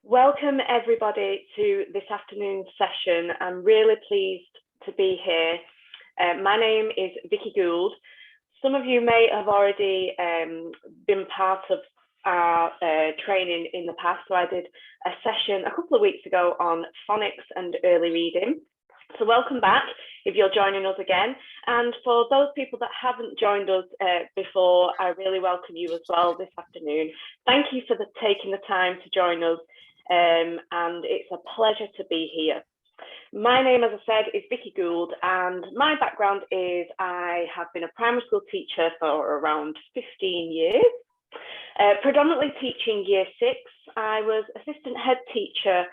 Welcome everybody to this afternoon's session. I'm really pleased to be here. My name is Vicky Gould. Some of you may have already been part of our training in the past. So I did a session a couple of weeks ago on phonics and early reading. So welcome back if you're joining us again. And for those people that haven't joined us before, I really welcome you as well this afternoon. Thank you for taking the time to join us. And it's a pleasure to be here. My name, as I said, is Vicky Gould, and my background is I have been a primary school teacher for around 15 years, predominantly teaching year 6. I was assistant head teacher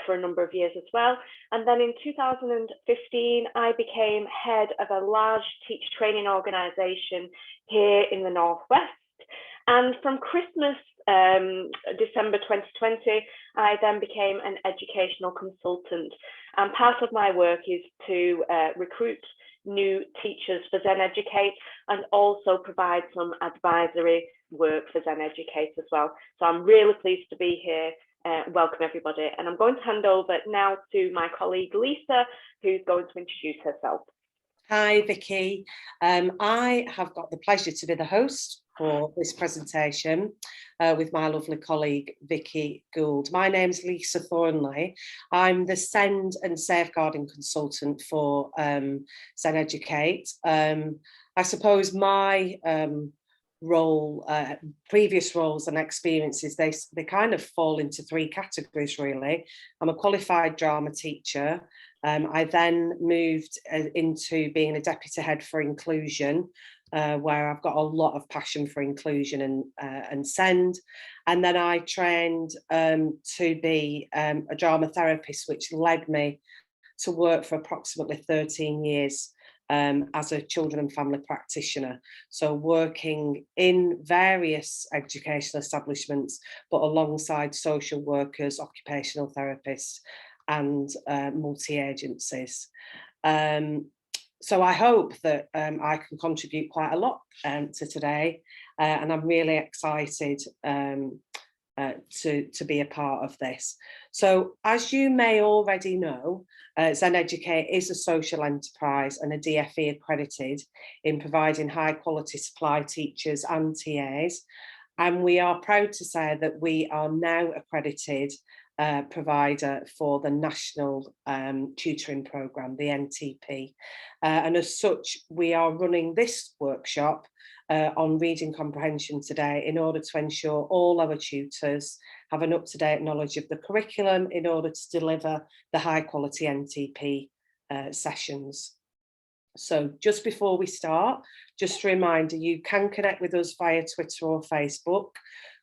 for a number of years as well. And then in 2015, I became head of a large teacher training organisation here in the Northwest. And from Christmas, December 2020, I then became an educational consultant. And part of my work is to recruit new teachers for Zen Educate and also provide some advisory work for Zen Educate as well. So I'm really pleased to be here. Welcome everybody. And I'm going to hand over now to my colleague Lisa, who's going to introduce herself. Hi Vicky, I have got the pleasure to be the host for this presentation with my lovely colleague Vicky Gould. My name's Lisa Thornley. I'm the SEND and safeguarding consultant for Zen Educate. I suppose my role, previous roles and experiences, they kind of fall into 3 categories really. I'm a qualified drama teacher. I then moved into being a deputy head for inclusion, where I've got a lot of passion for inclusion and SEND. And then I trained to be a drama therapist, which led me to work for approximately 13 years as a children and family practitioner. So working in various educational establishments, but alongside social workers, occupational therapists, and multi-agencies. So I hope that I can contribute quite a lot to today, and I'm really excited to be a part of this. So as you may already know, Zen Educate is a social enterprise and a DFE accredited in providing high quality supply teachers and TAs. And we are proud to say that we are now accredited provider for the National Tutoring Programme, the NTP. And as such, we are running this workshop on reading comprehension today in order to ensure all our tutors have an up-to-date knowledge of the curriculum in order to deliver the high quality NTP sessions. So just before we start, just a reminder, you can connect with us via Twitter or Facebook.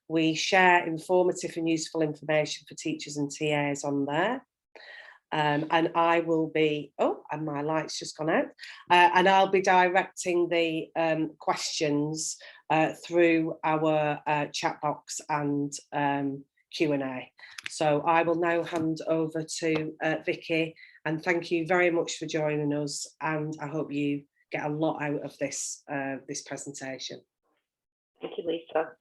We share informative and useful information for teachers and TAs on there. And I will be, oh, and my light's just gone out. And I'll be directing the questions through our chat box and Q&A. So I will now hand over to Vicky, and thank you very much for joining us. And I hope you get a lot out of this, this presentation. Thank you, Lisa.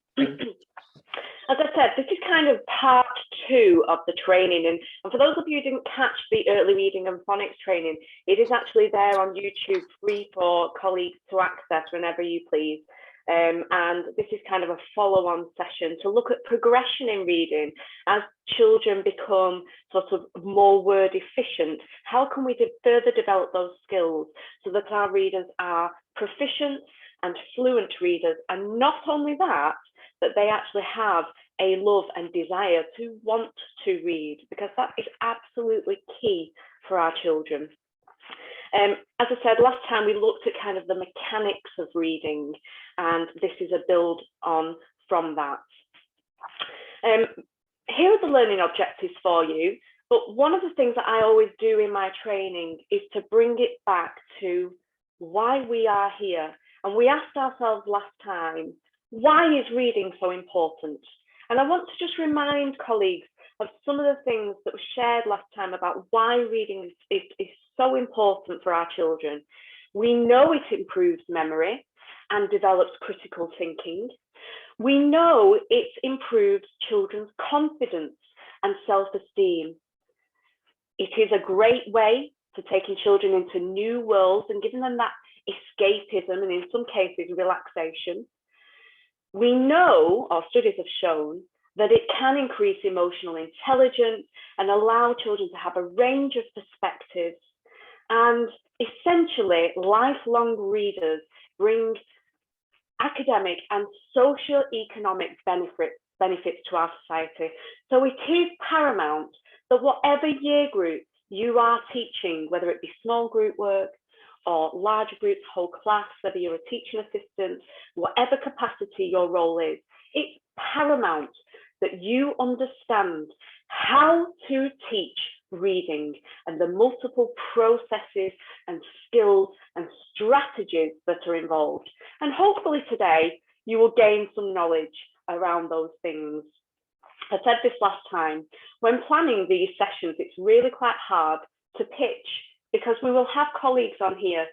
As I said, this is kind of part 2 of the training, and for those of you who didn't catch the early reading and phonics training, it is actually there on YouTube, free for colleagues to access whenever you please. And this is kind of a follow-on session to look at progression in reading as children become sort of more word efficient. How can we further develop those skills so that our readers are proficient and fluent readers, and not only that, that they actually have a love and desire to want to read, because that is absolutely key for our children. As I said, last time we looked at kind of the mechanics of reading, and this is a build on from that. Here are the learning objectives for you, but one of the things that I always do in my training is to bring it back to why we are here. And we asked ourselves last time, why is reading so important? And I want to just remind colleagues of some of the things that were shared last time about why reading is so important for our children. We know it improves memory and develops critical thinking. We know it improves children's confidence and self-esteem. It is a great way to taking children into new worlds and giving them that escapism and in some cases relaxation. We know, or studies have shown, that it can increase emotional intelligence and allow children to have a range of perspectives. And essentially, lifelong readers bring academic and socio-economic benefits to our society. So it is paramount that whatever year group you are teaching, whether it be small group work or larger groups, whole class, whether you're a teaching assistant, whatever capacity your role is, it's paramount that you understand how to teach reading and the multiple processes and skills and strategies that are involved. And hopefully today you will gain some knowledge around those things. I said this last time, when planning these sessions, it's really quite hard to pitch because we will have colleagues on here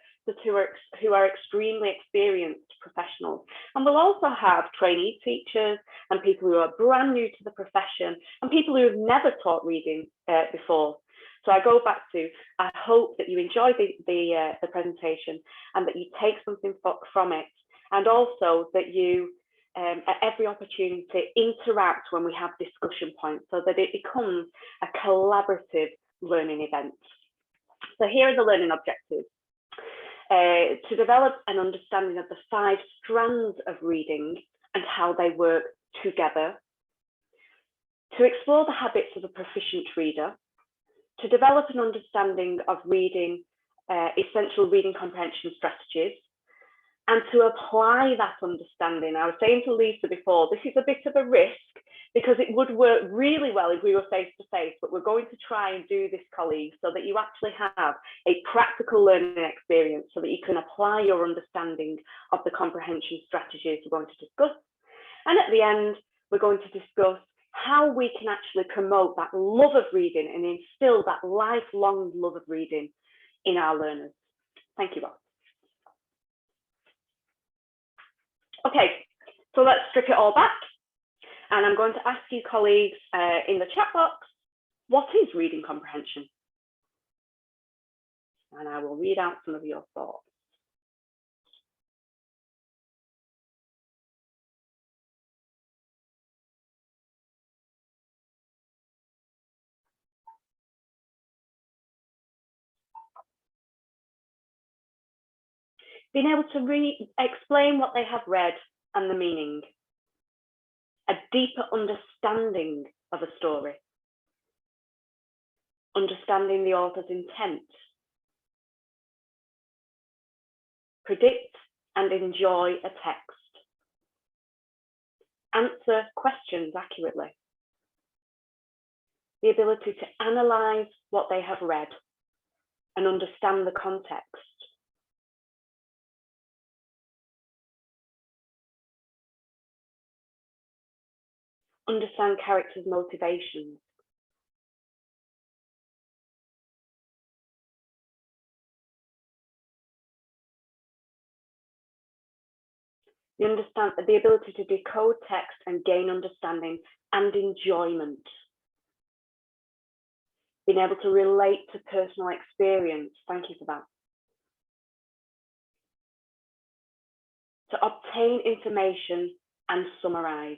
who are extremely experienced professionals. And we'll also have trainee teachers and people who are brand new to the profession and people who have never taught reading before. So I go back to, I hope that you enjoy the presentation and that you take something from it, and also that you, at every opportunity, interact when we have discussion points so that it becomes a collaborative learning event. So here are the learning objectives. To develop an understanding of the 5 strands of reading and how they work together. To explore the habits of a proficient reader. To develop an understanding of reading, essential reading comprehension strategies, and to apply that understanding. I was saying to Lisa before, this is a bit of a risk because it would work really well if we were face to face, but we're going to try and do this, colleagues, so that you actually have a practical learning experience so that you can apply your understanding of the comprehension strategies we're going to discuss. And at the end, we're going to discuss how we can actually promote that love of reading and instill that lifelong love of reading in our learners. Thank you all. Okay, so let's strip it all back. And I'm going to ask you colleagues in the chat box, what is reading comprehension? And I will read out some of your thoughts. Being able to explain what they have read and the meaning. A deeper understanding of a story. Understanding the author's intent. Predict and enjoy a text. Answer questions accurately. The ability to analyse what they have read and understand the context. Understand characters' motivations. The ability to decode text and gain understanding and enjoyment. Being able to relate to personal experience. Thank you for that. To obtain information and summarise.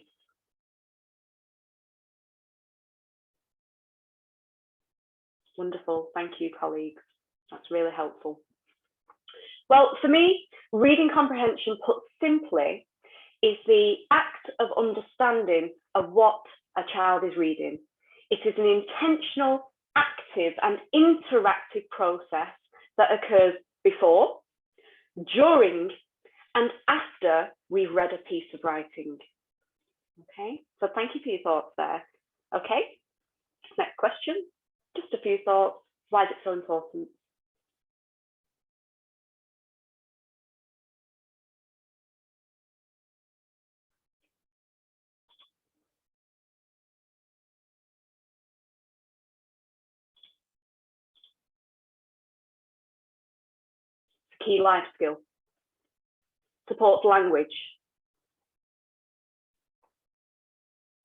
Wonderful, thank you, colleagues. That's really helpful. Well, for me, reading comprehension, put simply, is the act of understanding of what a child is reading. It is an intentional, active and interactive process that occurs before, during and after we've read a piece of writing. Okay, so thank you for your thoughts there. Okay, next question. Just a few thoughts. Why is it so important? Key life skill. Supports language.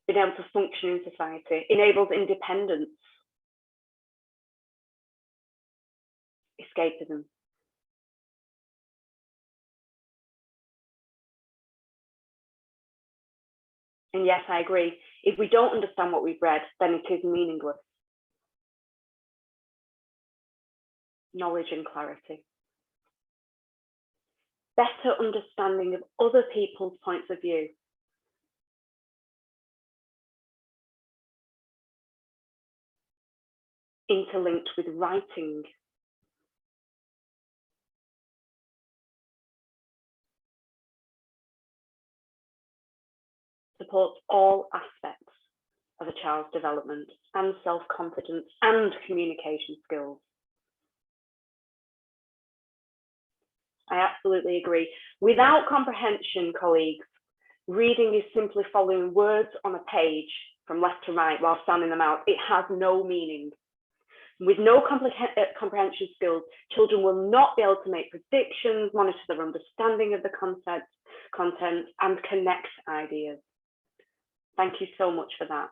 being able to function in society, enables independence, escapism. And yes, I agree. If we don't understand what we've read, then it is meaningless. Knowledge and clarity. Better understanding of other people's points of view. Interlinked with writing. Supports all aspects of a child's development and self-confidence and communication skills. I absolutely agree. Without comprehension, colleagues, reading is simply following words on a page from left to right while sounding them out. It has no meaning. With no comprehension skills, children will not be able to make predictions, monitor their understanding of the content, and connect ideas. Thank you so much for that.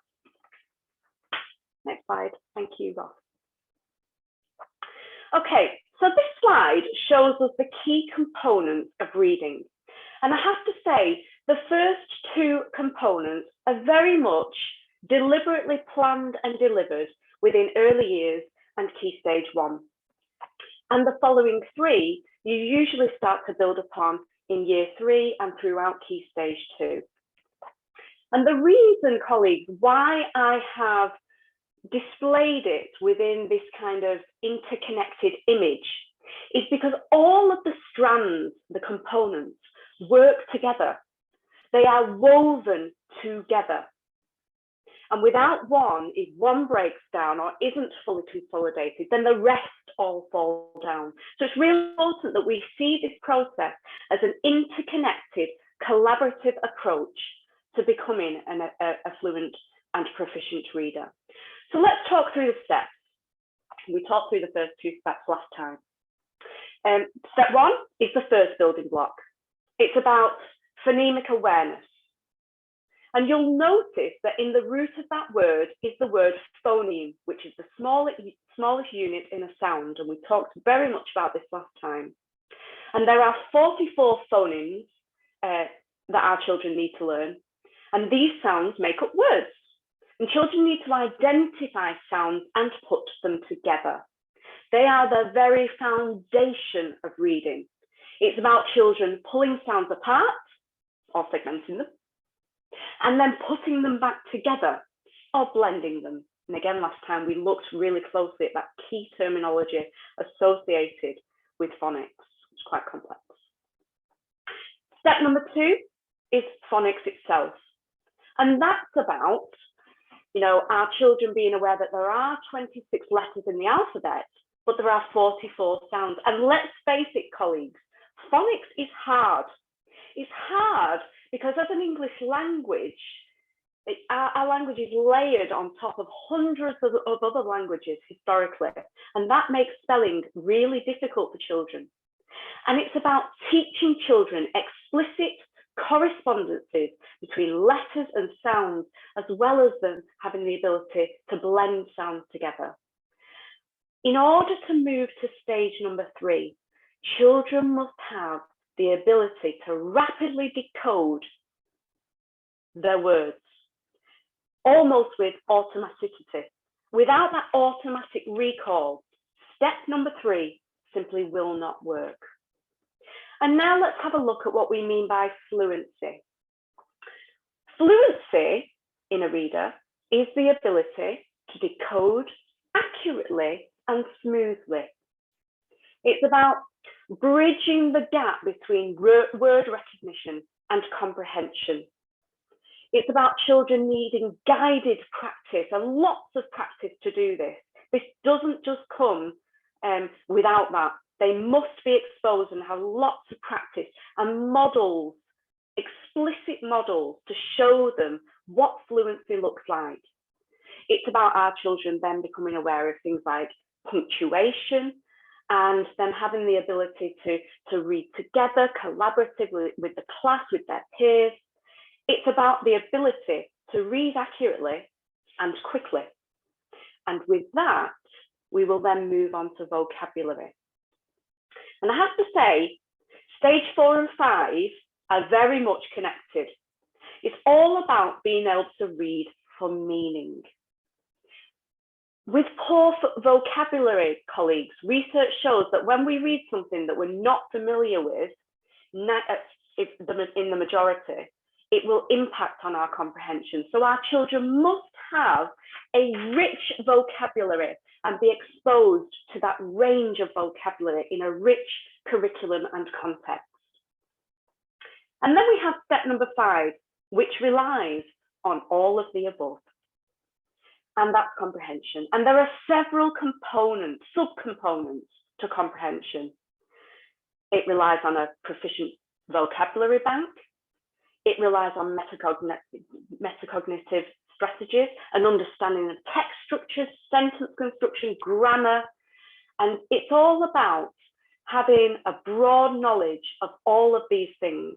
Next slide. Thank you, Ross. Okay, so this slide shows us the key components of reading. And I have to say, the first two components are very much deliberately planned and delivered within early years and Key Stage 1. And the following three, you usually start to build upon in Year 3 and throughout Key Stage 2. And the reason, colleagues, why I have displayed it within this kind of interconnected image is because all of the strands, the components, work together. They are woven together. And without one, if one breaks down or isn't fully consolidated, then the rest all fall down. So it's really important that we see this process as an interconnected, collaborative approach to becoming a fluent and proficient reader. So let's talk through the steps. We talked through the first two steps last time. Step one is the first building block. It's about phonemic awareness. And you'll notice that in the root of that word is the word phoneme, which is the smallest unit in a sound. And we talked very much about this last time. And there are 44 phonemes that our children need to learn. And these sounds make up words. And children need to identify sounds and put them together. They are the very foundation of reading. It's about children pulling sounds apart or segmenting them, and then putting them back together or blending them. And again, last time we looked really closely at that key terminology associated with phonics, which is quite complex. Step number 2 is phonics itself. And that's about, our children being aware that there are 26 letters in the alphabet, but there are 44 sounds. And let's face it, colleagues, phonics is hard. It's hard because as an English language, our language is layered on top of hundreds of other languages historically, and that makes spelling really difficult for children. And it's about teaching children explicit correspondences between letters and sounds, as well as them having the ability to blend sounds together. In order to move to stage number 3, children must have the ability to rapidly decode their words, almost with automaticity. Without that automatic recall, step number 3 simply will not work. And now let's have a look at what we mean by fluency. Fluency in a reader is the ability to decode accurately and smoothly. It's about bridging the gap between word recognition and comprehension. It's about children needing guided practice and lots of practice to do this. This doesn't just come without that. They must be exposed and have lots of practice and models, explicit models to show them what fluency looks like. It's about our children then becoming aware of things like punctuation and then having the ability to read together, collaboratively with the class, with their peers. It's about the ability to read accurately and quickly. And with that, we will then move on to vocabulary. And I have to say, stage 4 and 5 are very much connected. It's all about being able to read for meaning. With poor vocabulary, colleagues, research shows that when we read something that we're not familiar with, in the majority, it will impact on our comprehension. So our children must have a rich vocabulary and be exposed to that range of vocabulary in a rich curriculum and context. And then we have step number 5, which relies on all of the above. And that's comprehension. And there are several components, subcomponents to comprehension. It relies on a proficient vocabulary bank. It relies on metacognitive strategies, an understanding of text structures, sentence construction, grammar. And it's all about having a broad knowledge of all of these things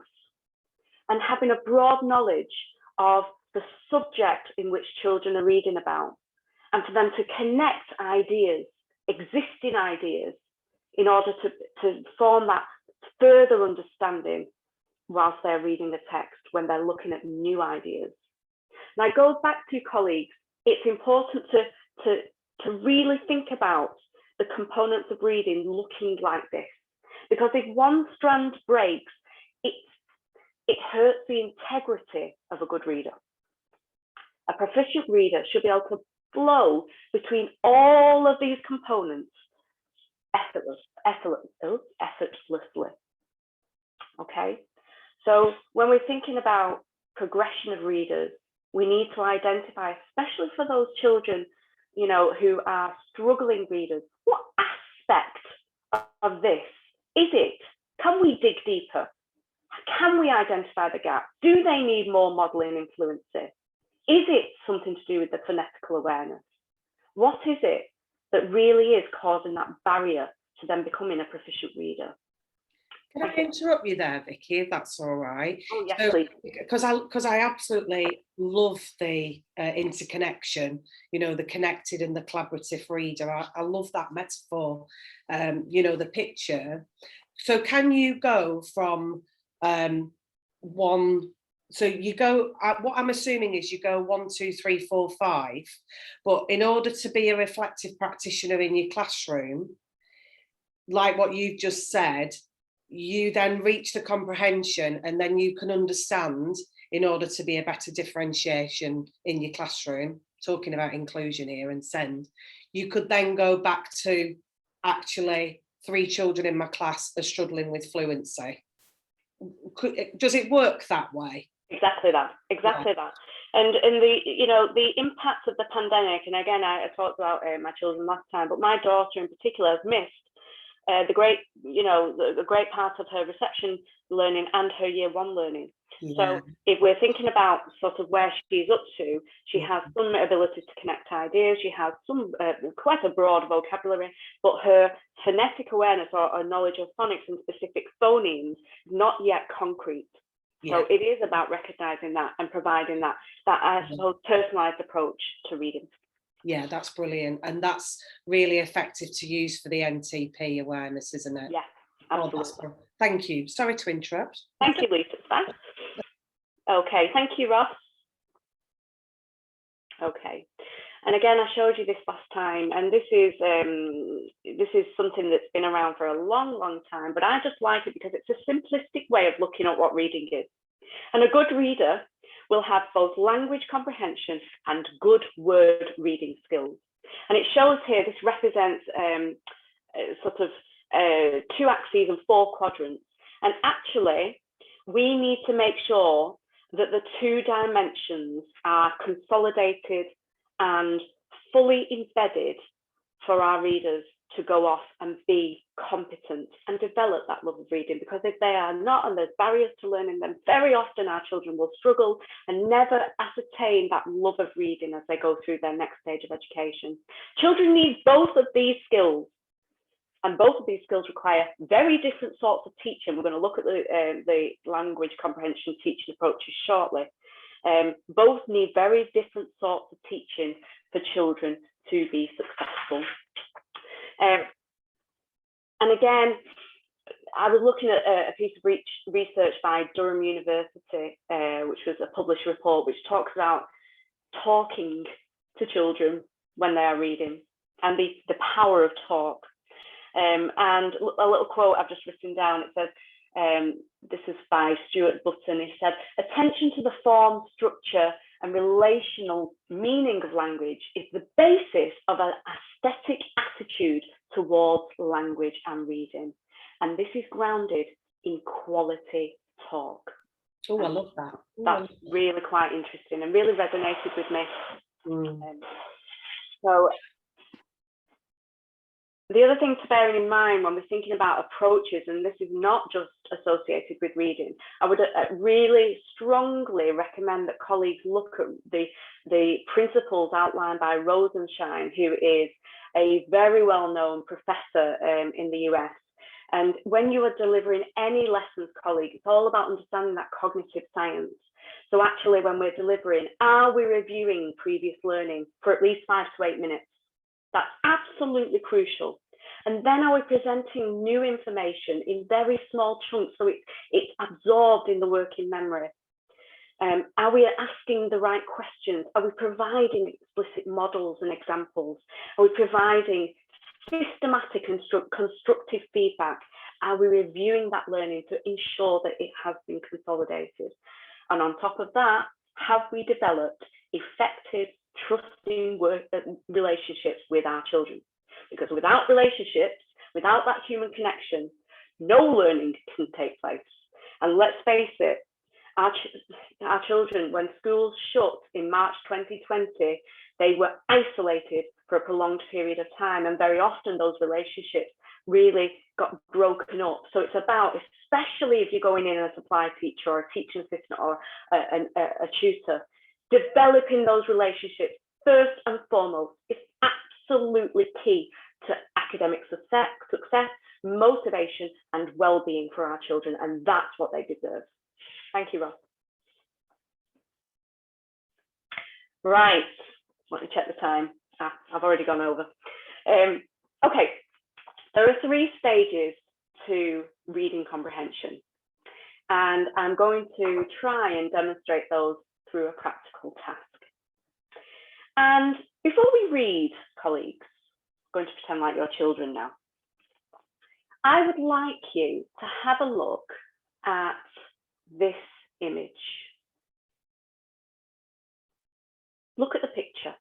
and having a broad knowledge of the subject in which children are reading about, and for them to connect ideas, existing ideas, in order to form that further understanding whilst they're reading the text when they're looking at new ideas. Now, I go back to colleagues, it's important to really think about the components of reading looking like this, because if one strand breaks, it hurts the integrity of a good reader. A proficient reader should be able to flow between all of these components effortlessly. Okay, so when we're thinking about progression of readers, we need to identify, especially for those children, you know, who are struggling readers, what aspect of this is it? Can we dig deeper? Can we identify the gap? Do they need more modelling and fluency? Is it something to do with the phonetical awareness? What is it that really is causing that barrier to them becoming a proficient reader? Can I interrupt you there, Vicky, if that's all right? Oh, yes, please. Because I absolutely love the interconnection, you know, the connected and the collaborative reader. I love that metaphor, you know, the picture. So can you go from one, so you go, what I'm assuming is you go 1, 2, 3, 4, 5, but in order to be a reflective practitioner in your classroom, like what you've just said, you then reach the comprehension and then you can understand in order to be a better differentiation in your classroom, talking about inclusion here and SEND, you could then go back to actually 3 children in my class are struggling with fluency. Does it work that way? Exactly that, exactly that. And the, you know, the impact of the pandemic, and again, I talked about my children last time, but my daughter in particular has missed the great, you know, the great part of her reception learning and her year 1 learning. Yeah. So if we're thinking about sort of where she's up to, she has some ability to connect ideas, she has some quite a broad vocabulary, but her phonetic awareness or knowledge of phonics and specific phonemes is not yet concrete. Yeah. So it is about recognizing that and providing that I suppose personalized approach to reading. Yeah, that's brilliant. And that's really effective to use for the NTP awareness, isn't it? Yeah, absolutely. Oh, thank you. Sorry to interrupt. Thank you, Lisa. Thanks. Okay, thank you, Ross. Okay. And again, I showed you this last time, and this is something that's been around for a long, long time, but I just like it because it's a simplistic way of looking at what reading is. And a good reader will have both language comprehension and good word reading skills. And it shows here, this represents sort of 2 axes and 4 quadrants. And actually, we need to make sure that the 2 dimensions are consolidated and fully embedded for our readers to go off and be competent and develop that love of reading, because if they are not, and there's barriers to learning them, very often our children will struggle and never ascertain that love of reading as they go through their next stage of education. Children need both of these skills, and both of these skills require very different sorts of teaching. We're going to look at the language comprehension teaching approaches shortly. Both need very different sorts of teaching for children to be successful. And again, I was looking at a piece of research by Durham University, which was a published report, which talks about talking to children when they are reading and the power of talk. And a little quote I've just written down, it says, this is by Stuart Button, he said, attention to the form, structure and relational meaning of language is the basis of an aesthetic attitude towards language and reading. And this is grounded in quality talk. Oh, I love that. That's really quite interesting and really resonated with me. So the other thing to bear in mind when we're thinking about approaches, and this is not just associated with reading, I would really strongly recommend that colleagues look at the principles outlined by Rosenshine, who is a very well-known professor in the US. And when you are delivering any lessons, colleagues, it's all about understanding that cognitive science. So actually, when we're delivering, are we reviewing previous learning for at least 5 to 8 minutes? That's absolutely crucial. And then are we presenting new information in very small chunks so it's absorbed in the working memory? Are we asking the right questions? Are we providing explicit models and examples? Are we providing systematic and constructive feedback? Are we reviewing that learning to ensure that it has been consolidated? And on top of that, have we developed effective, trusting relationships with our children? Because without relationships, without that human connection, no learning can take place. And let's face it, our children, when schools shut in March 2020, they were isolated for a prolonged period of time, and very often those relationships really got broken up. So it's about, especially if you're going in as a supply teacher or a teaching assistant or a tutor, developing those relationships first and foremost is absolutely key to academic success, motivation and well-being for our children, and that's what they deserve. Thank you, Ross. Right, let me check the time. I've already gone over. Okay, there are 3 stages to reading comprehension, and I'm going to try and demonstrate those through a practical task. And before we read, colleagues, I'm going to pretend like you're children now. I would like you to have a look at this image. Look at the picture.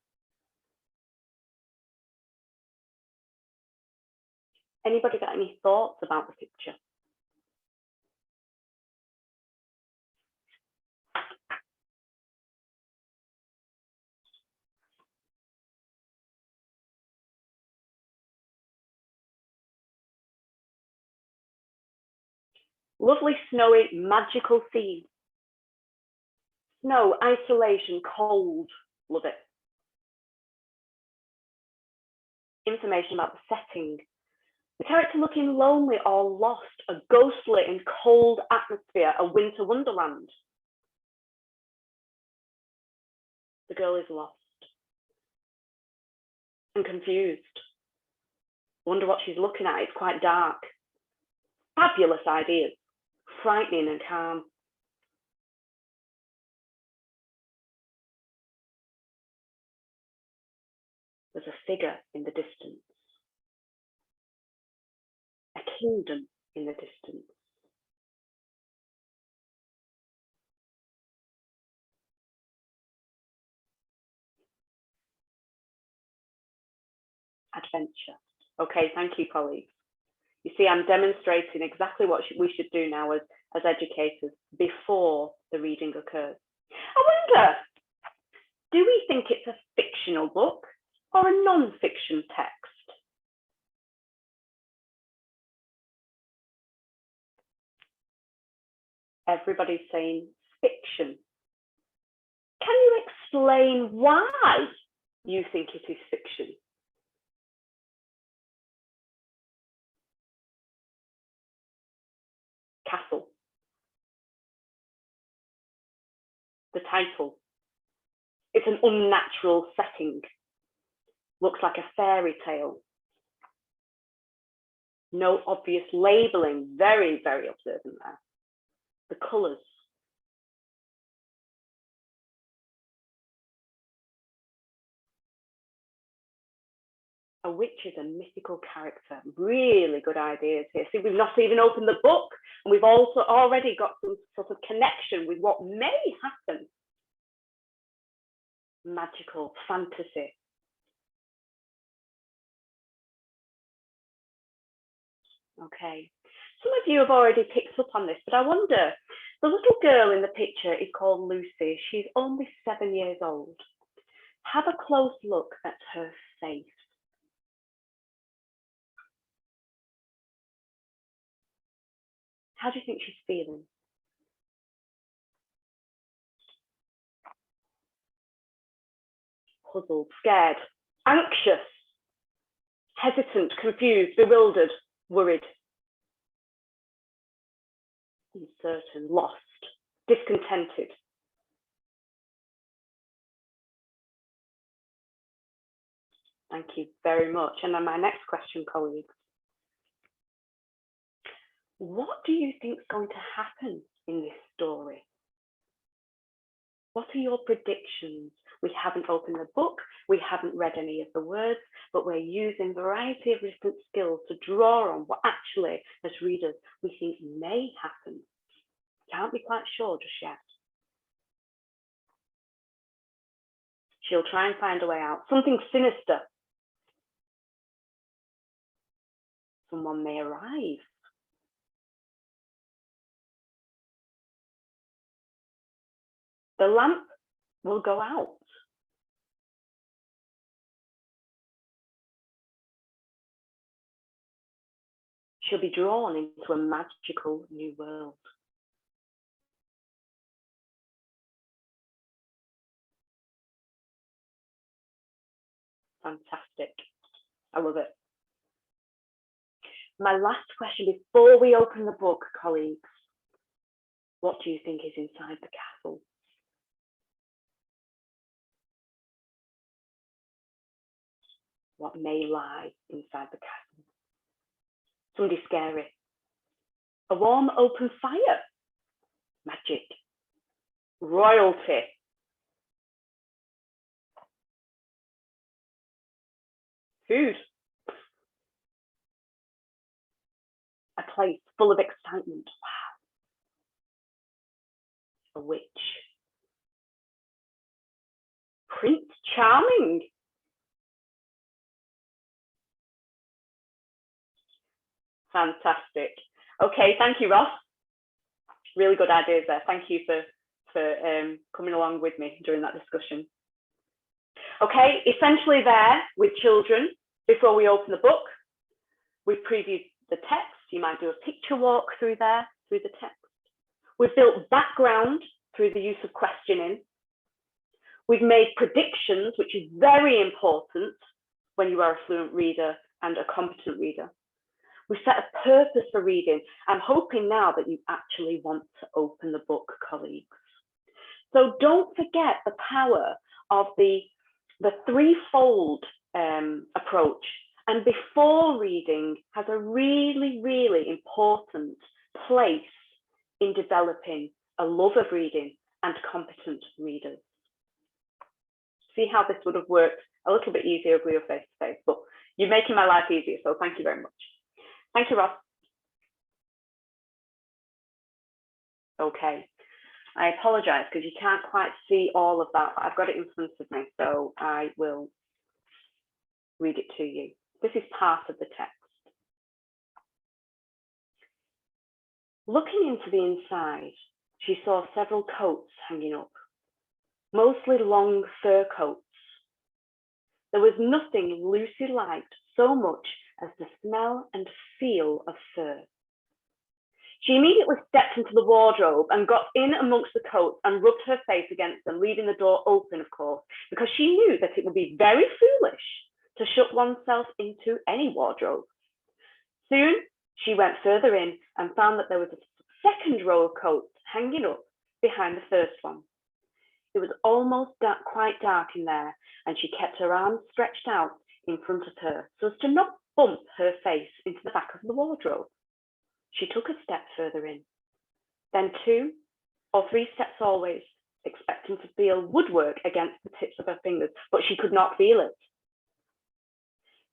Anybody got any thoughts about the picture? Lovely, snowy, magical scene. Snow, isolation, cold, love it. Information about the setting. The character looking lonely or lost, a ghostly and cold atmosphere, a winter wonderland. The girl is lost and confused. Wonder what she's looking at, it's quite dark. Fabulous ideas, frightening and calm. There's a figure in the distance. A kingdom in the distance. Adventure. Okay, thank you, colleagues. You see, I'm demonstrating exactly what we should do now as educators before the reading occurs. I wonder, do we think it's a fictional book or a non-fiction text? Everybody's saying fiction. Can you explain why you think it is fiction? Castle. the title. It's an unnatural setting. Looks like a fairy tale. No obvious labelling, very, very observant there. The colours. A witch is a mythical character. Really good ideas here. See, we've not even opened the book, and we've also already got some sort of connection with what may happen. Magical, fantasy. Okay. Some of you have already picked up on this, but I wonder, the little girl in the picture is called Lucy. She's only 7 years old. Have a close look at her face. How do you think she's feeling? Puzzled, scared, anxious, hesitant, confused, bewildered, worried, uncertain, lost, discontented. Thank you very much. And then my next question, colleagues. What do you think is going to happen in this story? What are your predictions? We haven't opened the book, we haven't read any of the words, but we're using a variety of different skills to draw on what actually, as readers, we think may happen. Can't be quite sure just yet. She'll try and find a way out. Something sinister. Someone may arrive. The lamp will go out. She'll be drawn into a magical new world. Fantastic. I love it. My last question before we open the book, colleagues. What do you think is inside the castle? What may lie inside the castle? Somebody scary. A warm open fire. Magic. Royalty. Food. A place full of excitement. Wow. A witch. Prince Charming. Fantastic. Okay, thank you, Ross. Really good ideas there. Thank you for coming along with me during that discussion. Okay, essentially there with children, before we open the book, we've previewed the text. You might do a picture walk through there, through the text. We've built background through the use of questioning. We've made predictions, which is very important when you are a fluent reader and a competent reader. We set a purpose for reading. I'm hoping now that you actually want to open the book, colleagues. So don't forget the power of the threefold approach. And before reading has a really, really important place in developing a love of reading and competent readers. See how this would have worked a little bit easier if we were face to face, but you're making my life easier, so thank you very much. Thank you, Ross. Okay, I apologise because you can't quite see all of that, but I've got it in front of me, so I will read it to you. This is part of the text. Looking into the inside, she saw several coats hanging up, mostly long fur coats. There was nothing Lucy liked so much as the smell and feel of fur. She immediately stepped into the wardrobe and got in amongst the coats and rubbed her face against them, leaving the door open, of course, because she knew that it would be very foolish to shut oneself into any wardrobe. Soon, she went further in and found that there was a second row of coats hanging up behind the first one. It was almost quite dark in there, and she kept her arms stretched out in front of her so as to not bump her face into the back of the wardrobe. She took a step further in, then 2 or 3 steps always, expecting to feel woodwork against the tips of her fingers, but she could not feel it.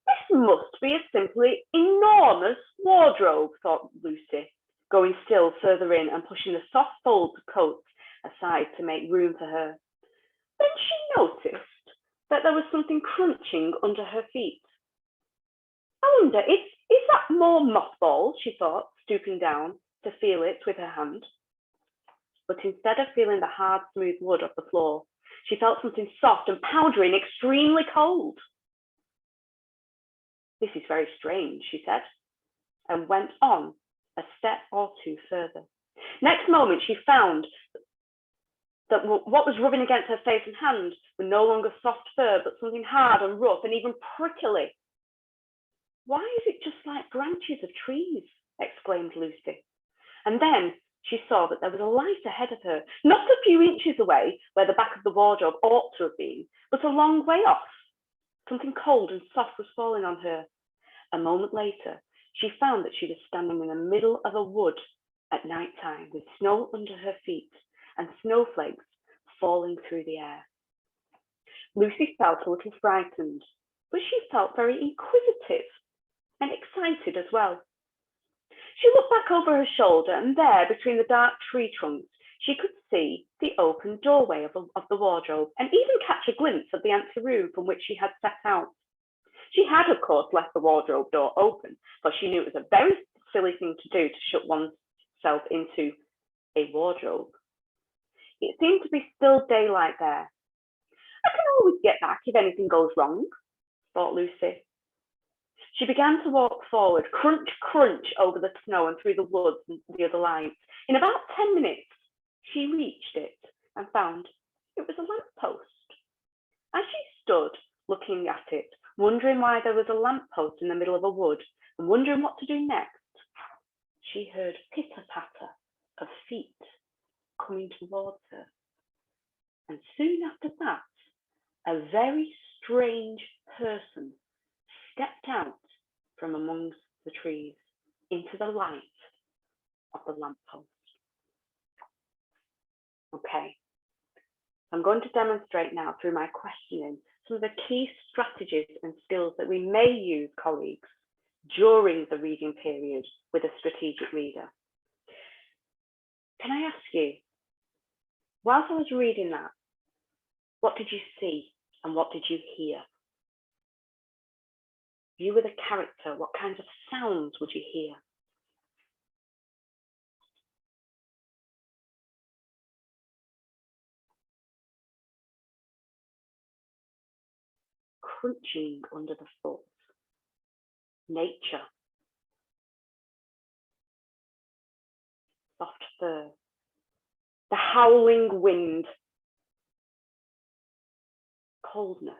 This must be a simply enormous wardrobe, thought Lucy, going still further in and pushing the soft folds of coats aside to make room for her. Then she noticed that there was something crunching under her feet. I wonder, is that more mothballs, she thought, stooping down to feel it with her hand. But instead of feeling the hard, smooth wood of the floor, she felt something soft and powdery and extremely cold. This is very strange, she said, and went on a step or 2 further. Next moment, she found that what was rubbing against her face and hands were no longer soft fur, but something hard and rough and even prickly. Why is it just like branches of trees? Exclaimed Lucy. And then she saw that there was a light ahead of her, not a few inches away where the back of the wardrobe ought to have been, but a long way off. Something cold and soft was falling on her. A moment later, she found that she was standing in the middle of a wood at night time with snow under her feet and snowflakes falling through the air. Lucy felt a little frightened, but she felt very inquisitive and excited as well. She looked back over her shoulder, and there, between the dark tree trunks, she could see the open doorway of the wardrobe and even catch a glimpse of the empty room from which she had set out. She had, of course, left the wardrobe door open, for she knew it was a very silly thing to do to shut oneself into a wardrobe. It seemed to be still daylight there. I can always get back if anything goes wrong, thought Lucy. She began to walk forward, crunch, crunch over the snow and through the woods and the other lights. In about 10 minutes, she reached it and found it was a lamppost. As she stood looking at it, wondering why there was a lamppost in the middle of a wood and wondering what to do next, she heard pitter-patter of feet coming towards her. And soon after that, a very strange person stepped out from amongst the trees into the light of the lamppost. Okay, I'm going to demonstrate now through my questioning some of the key strategies and skills that we may use, colleagues, during the reading period with a strategic reader. Can I ask you, whilst I was reading that, what did you see and what did you hear? You were the character, what kinds of sounds would you hear? Crunching under the foot, nature, soft fur, the howling wind, coldness,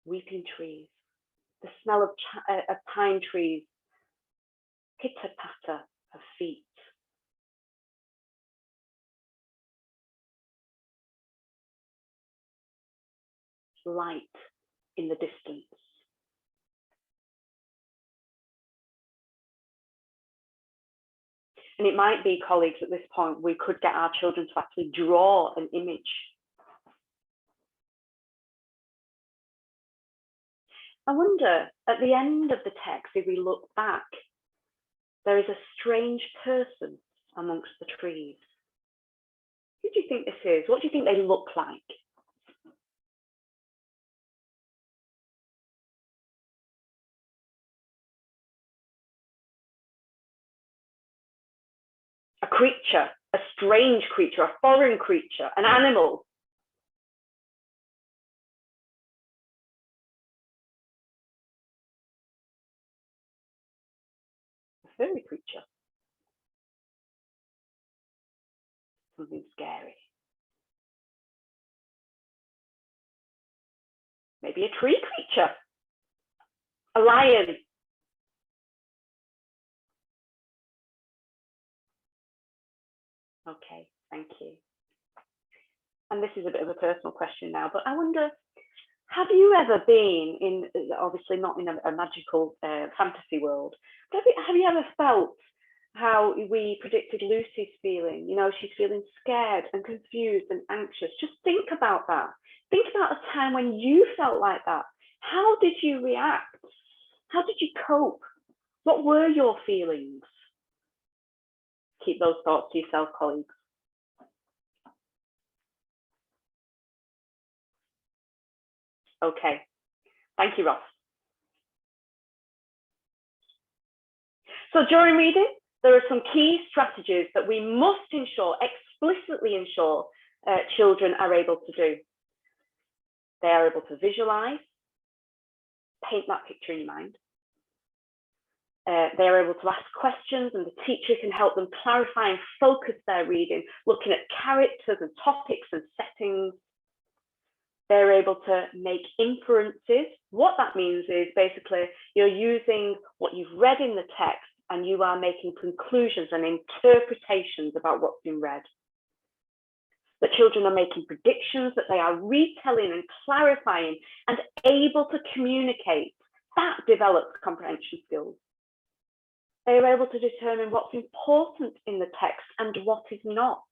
weeping trees, the smell of pine trees, pitter-patter of feet. Light in the distance. And it might be, colleagues, at this point, we could get our children to actually draw an image. I wonder, at the end of the text, if we look back, there is a strange person amongst the trees. Who do you think this is? What do you think they look like? A creature, a strange creature, a foreign creature, an animal. A furry creature. Something scary. Maybe a tree creature. A lion. Okay, thank you. And this is a bit of a personal question now, but I wonder, have you ever been in, obviously not in a magical fantasy world, but have you ever felt how we predicted Lucy's feeling? You know, she's feeling scared and confused and anxious. Just think about that. Think about a time when you felt like that. How did you react? How did you cope? What were your feelings? Keep those thoughts to yourself, colleagues. Okay, thank you, Ross. So during reading, there are some key strategies that we must explicitly ensure children are able to do. They are able to visualize, paint that picture in your mind. They are able to ask questions, and the teacher can help them clarify and focus their reading, looking at characters and topics and settings. They're able to make inferences. What that means is basically you're using what you've read in the text and you are making conclusions and interpretations about what's been read. That children are making predictions, that they are retelling and clarifying and able to communicate. That develops comprehension skills. They are able to determine what's important in the text and what is not.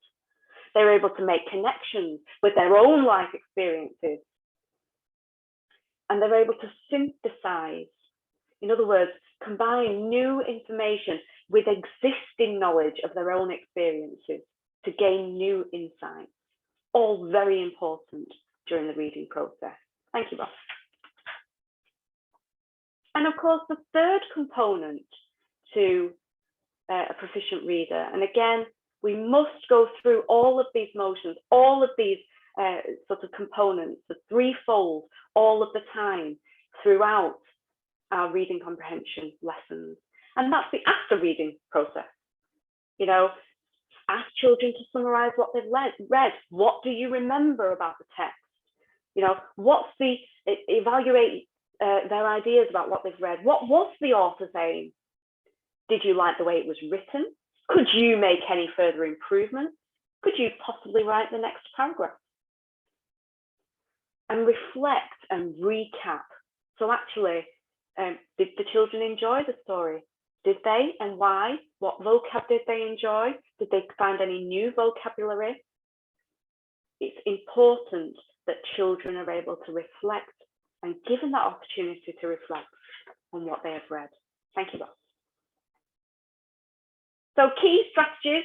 They're able to make connections with their own life experiences. And they're able to synthesize. In other words, combine new information with existing knowledge of their own experiences to gain new insights. All very important during the reading process. Thank you, Ross. And of course, the third component to a proficient reader, and again, we must go through all of these motions, all of these sort of components, the threefold, all of the time throughout our reading comprehension lessons. And that's the after reading process. You know, ask children to summarize what they've read. What do you remember about the text? You know, evaluate their ideas about what they've read. What was the author's aim? Did you like the way it was written? Could you make any further improvements? Could you possibly write the next paragraph? And reflect and recap. So actually, did the children enjoy the story? Did they, and why? What vocab did they enjoy? Did they find any new vocabulary? It's important that children are able to reflect and given that opportunity to reflect on what they have read. Thank you, Ross. So key strategies: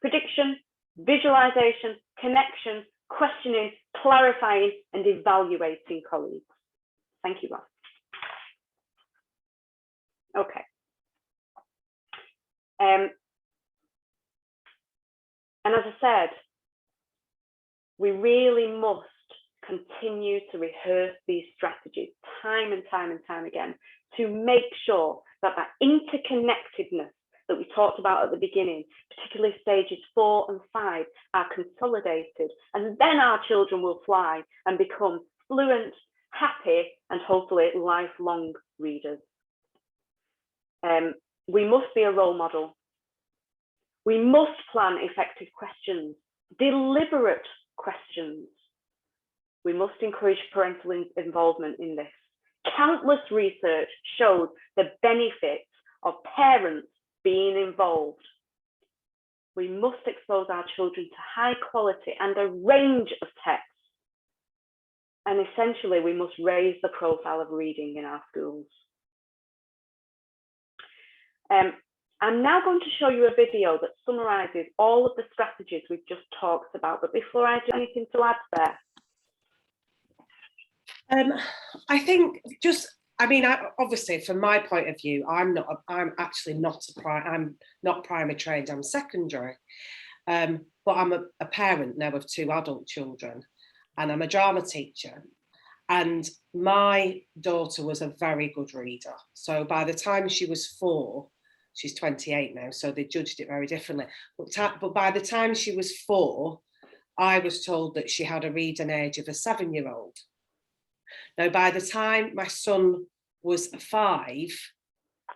prediction, visualization, connection, questioning, clarifying, and evaluating colleagues. Thank you, Ross. Okay. And as I said, we really must continue to rehearse these strategies time and time and time again to make sure that that interconnectedness that we talked about at the beginning, particularly stages 4 and 5, are consolidated, and then our children will fly and become fluent, happy, and hopefully lifelong readers. We must be a role model. We must plan effective questions, deliberate questions. We must encourage parental involvement in this. Countless research shows the benefits of parents being involved. We must expose our children to high quality and a range of texts. And essentially, we must raise the profile of reading in our schools. I'm now going to show you a video that summarizes all of the strategies we've just talked about. But before I do, anything to add there? I think just, I mean, obviously from my point of view, I'm not primary trained, I'm secondary, but I'm a parent now of 2 adult children, and I'm a drama teacher. And my daughter was a very good reader. So by the time she was 4, she's 28 now, so they judged it very differently. But by the time she was 4, I was told that she had a reading age of a 7-year-old. Now, by the time my son was 5,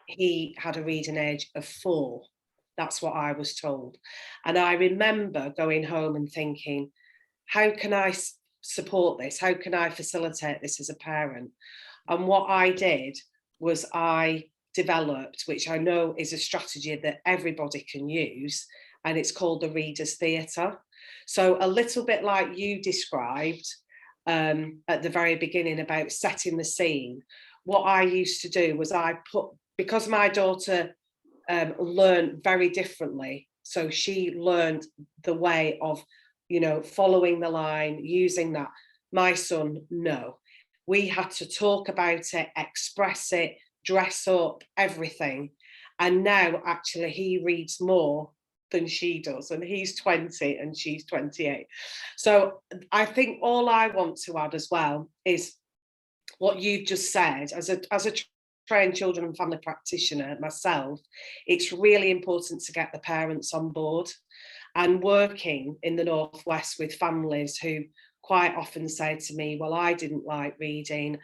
he had a reading age of 4. That's what I was told. And I remember going home and thinking, how can I support this? How can I facilitate this as a parent? And what I did was I developed, which I know is a strategy that everybody can use, and it's called the Reader's Theatre. So a little bit like you described at the very beginning about setting the scene, what I used to do was because my daughter learned very differently, so she learned the way of, following the line, using that. My son, no. We had to talk about it, express it, dress up, everything. And now actually he reads more than she does, and he's 20 and she's 28. So I think all I want to add as well is what you've just said. As a trained children and family practitioner myself, it's really important to get the parents on board. And working in the Northwest with families who quite often say to me, well, I didn't like reading,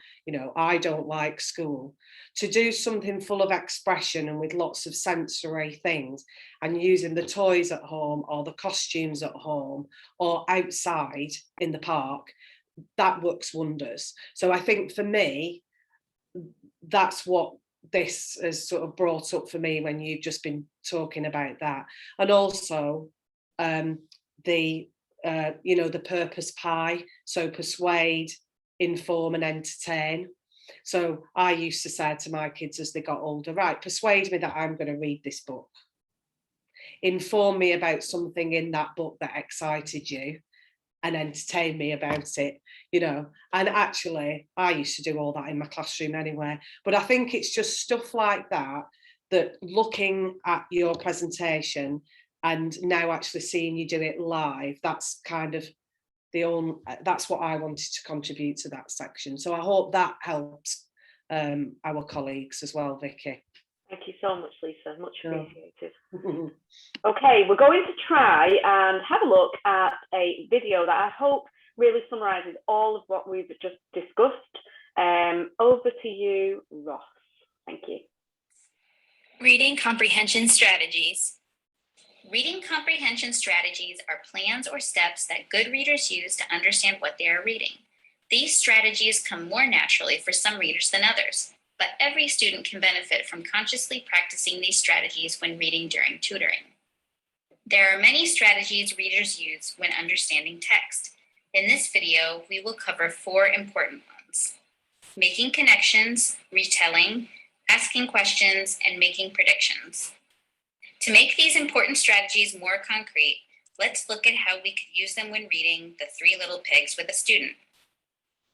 I don't like school, to do something full of expression and with lots of sensory things, and using the toys at home or the costumes at home or outside in the park, that works wonders. So I think for me, that's what this has sort of brought up for me when you've just been talking about that. And also the purpose pie, so persuade, inform and entertain. So I used to say to my kids as they got older, right, persuade me that I'm going to read this book, inform me about something in that book that excited you, and entertain me about it, and actually I used to do all that in my classroom anyway. But I think it's just stuff like that looking at your presentation and now actually seeing you do it live, that's kind of that's what I wanted to contribute to that section. So I hope that helps our colleagues as well, Vicky. Thank you so much, Lisa. Much appreciated. Okay, we're going to try and have a look at a video that I hope really summarises all of what we've just discussed. Over to you, Ross. Thank you. Reading comprehension strategies. Reading comprehension strategies are plans or steps that good readers use to understand what they are reading. These strategies come more naturally for some readers than others, but every student can benefit from consciously practicing these strategies when reading during tutoring. There are many strategies readers use when understanding text. In this video, we will cover 4 important ones: making connections, retelling, asking questions, and making predictions. To make these important strategies more concrete, let's look at how we could use them when reading The 3 Little Pigs with a student.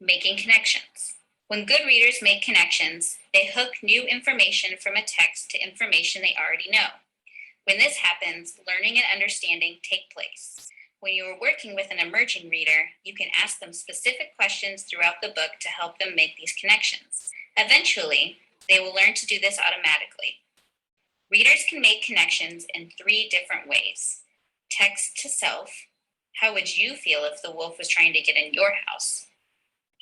Making connections. When good readers make connections, they hook new information from a text to information they already know. When this happens, learning and understanding take place. When you are working with an emerging reader, you can ask them specific questions throughout the book to help them make these connections. Eventually, they will learn to do this automatically. Readers can make connections in 3 different ways. Text to self. How would you feel if the wolf was trying to get in your house?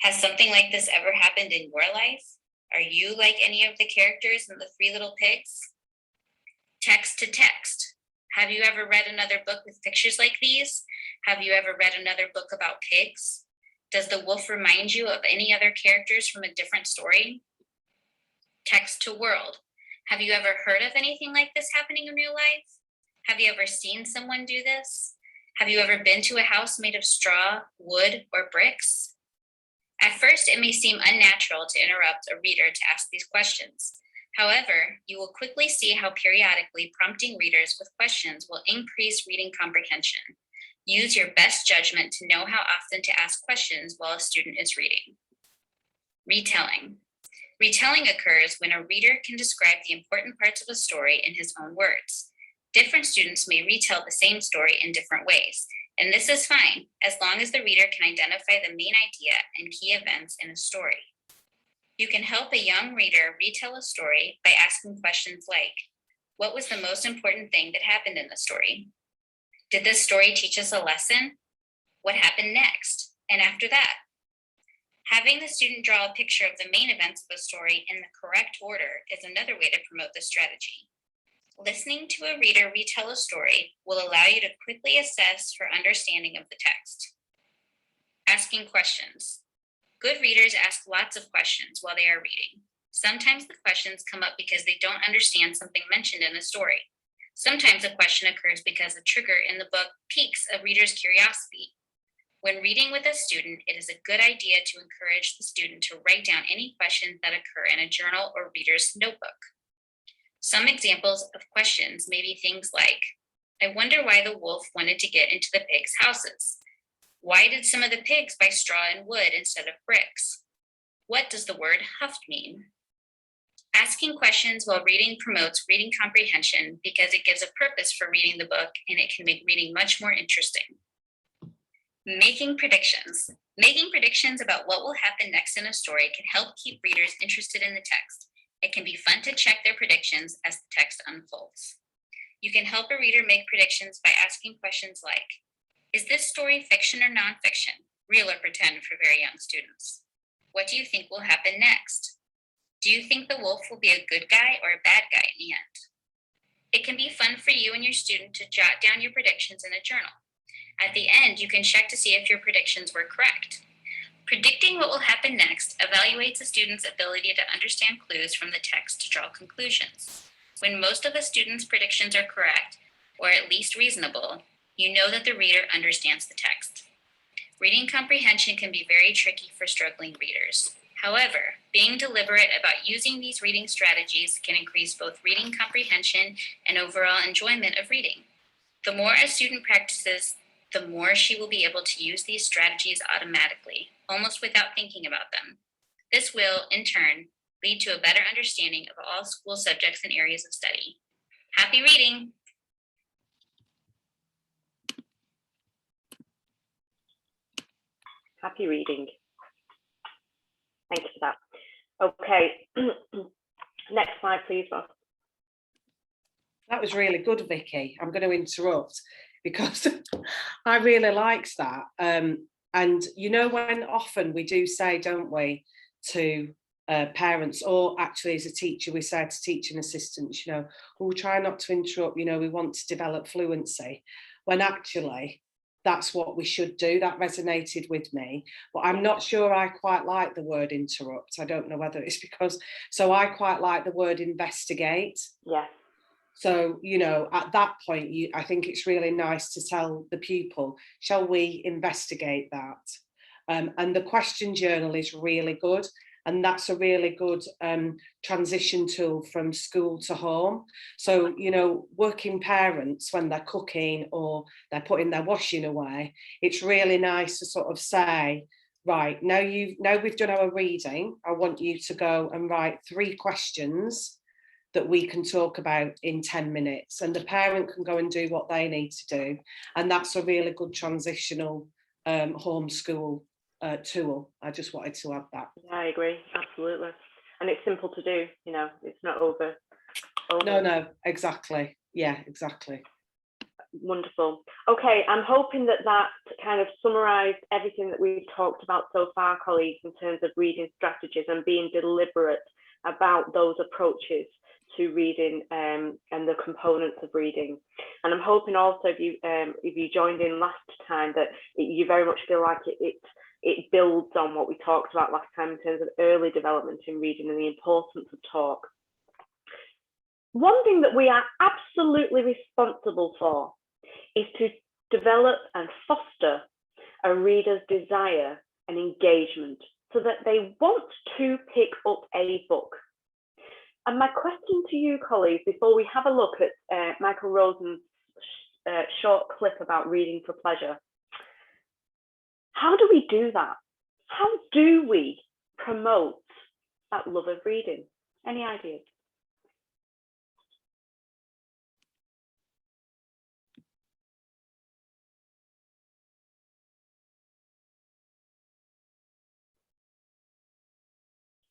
Has something like this ever happened in your life? Are you like any of the characters in The 3 Little Pigs? Text to text. Have you ever read another book with pictures like these? Have you ever read another book about pigs? Does the wolf remind you of any other characters from a different story? Text to world. Have you ever heard of anything like this happening in real life? Have you ever seen someone do this? Have you ever been to a house made of straw, wood, or bricks? At first, it may seem unnatural to interrupt a reader to ask these questions. However, you will quickly see how periodically prompting readers with questions will increase reading comprehension. Use your best judgment to know how often to ask questions while a student is reading. Retelling. Retelling occurs when a reader can describe the important parts of a story in his own words. Different students may retell the same story in different ways, and this is fine, as long as the reader can identify the main idea and key events in a story. You can help a young reader retell a story by asking questions like, what was the most important thing that happened in the story? Did this story teach us a lesson? What happened next? And after that? Having the student draw a picture of the main events of a story in the correct order is another way to promote this strategy. Listening to a reader retell a story will allow you to quickly assess for understanding of the text. Asking questions. Good readers ask lots of questions while they are reading. Sometimes the questions come up because they don't understand something mentioned in the story. Sometimes a question occurs because a trigger in the book piques a reader's curiosity. When reading with a student, it is a good idea to encourage the student to write down any questions that occur in a journal or reader's notebook. Some examples of questions may be things like, I wonder why the wolf wanted to get into the pigs' houses. Why did some of the pigs buy straw and wood instead of bricks? What does the word huffed mean? Asking questions while reading promotes reading comprehension because it gives a purpose for reading the book and it can make reading much more interesting. Making predictions. Making predictions about what will happen next in a story can help keep readers interested in the text. It can be fun to check their predictions as the text unfolds. You can help a reader make predictions by asking questions like, is this story fiction or nonfiction, real or pretend for very young students? What do you think will happen next? Do you think the wolf will be a good guy or a bad guy in the end? It can be fun for you and your student to jot down your predictions in a journal. At the end, you can check to see if your predictions were correct. Predicting what will happen next evaluates a student's ability to understand clues from the text to draw conclusions. When most of a student's predictions are correct, or at least reasonable, you know that the reader understands the text. Reading comprehension can be very tricky for struggling readers. However, being deliberate about using these reading strategies can increase both reading comprehension and overall enjoyment of reading. The more a student practices, the more she will be able to use these strategies automatically, almost without thinking about them. This will, in turn, lead to a better understanding of all school subjects and areas of study. Happy reading! Happy reading. Thank you for that. Okay, next slide, please, Ross. That was really good, Vicky. I'm going to interrupt because I really liked that. And you know, when often we do say, don't we, to parents, or actually as a teacher, we say to teaching assistants, you know, we'll try not to interrupt, you know, we want to develop fluency, when actually that's what we should do. That resonated with me, but I'm not sure I quite like the word interrupt. I don't know whether it's because, so I quite like the word investigate. Yeah. So, you know, at that point, I think it's really nice to tell the pupil, shall we investigate that? And the question journal is really good. And that's a really good transition tool from school to home. So, you know, working parents, when they're cooking or they're putting their washing away, it's really nice to sort of say, right, now we've done our reading, I want you to go and write 3 questions that we can talk about in 10 minutes, and the parent can go and do what they need to do. And that's a really good transitional homeschool tool. I just wanted to add that. Yeah, I agree, absolutely. And it's simple to do, you know, it's not over. No, exactly. Yeah, exactly. Wonderful. Okay, I'm hoping that kind of summarised everything that we've talked about so far, colleagues, in terms of reading strategies and being deliberate about those approaches to reading and the components of reading. And I'm hoping also if you joined in last time that you very much feel like it builds on what we talked about last time in terms of early development in reading and the importance of talk. One thing that we are absolutely responsible for is to develop and foster a reader's desire and engagement so that they want to pick up a book. And my question to you, colleagues, before we have a look at Michael Rosen's short clip about reading for pleasure, how do we do that? How do we promote that love of reading? Any ideas?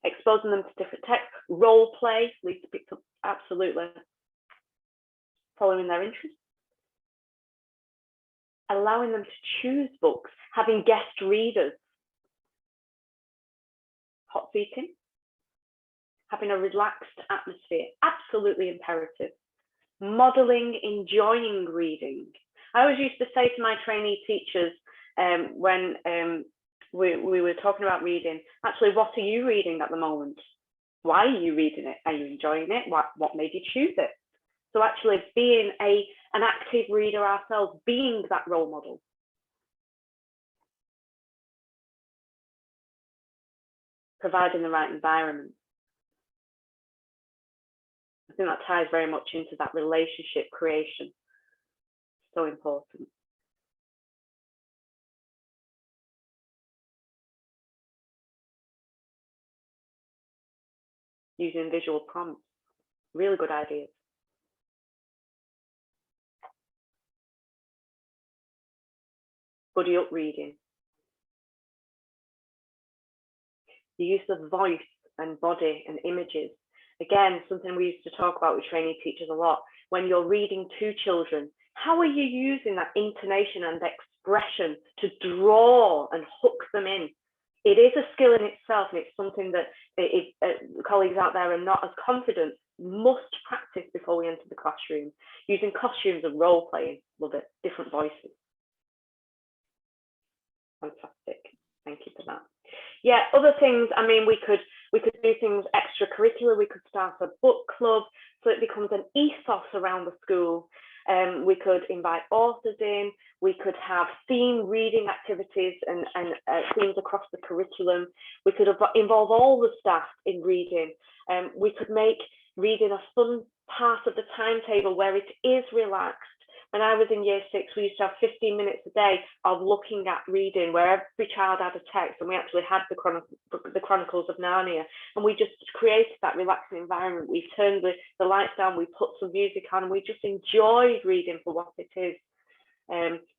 Exposing them to different texts, role play, Lisa picked up, absolutely. Following their interests. Allowing them to choose books, having guest readers. Hot seating. Having a relaxed atmosphere, absolutely imperative. modelling enjoying reading. I always used to say to my trainee teachers when we were talking about reading, actually, what are you reading at the moment? Why are you reading it? Are you enjoying it? What made you choose it? So actually being an active reader ourselves, being that role model. Providing the right environment. I think that ties very much into that relationship creation. So important. Using visual prompts, really good ideas. Buddy up reading. The use of voice and body and images. Again, something we used to talk about with trainee teachers a lot. When you're reading to children, how are you using that intonation and expression to draw and hook them in? It is a skill in itself, and it's something that colleagues out there are not as confident must practice before we enter the classroom. Using costumes and role playing, love it, different voices. Fantastic, thank you for that. Yeah, other things, I mean, we could do things extracurricular. We could start a book club so it becomes an ethos around the school. We could invite authors in. We could have theme reading activities and themes across the curriculum. We could involve all the staff in reading. We could make reading a fun part of the timetable where it is relaxed. When I was in year 6, we used to have 15 minutes a day of looking at reading, where every child had a text, and we actually had the Chronicles of Narnia, and we just created that relaxing environment. We turned the lights down, we put some music on, and we just enjoyed reading for what it is.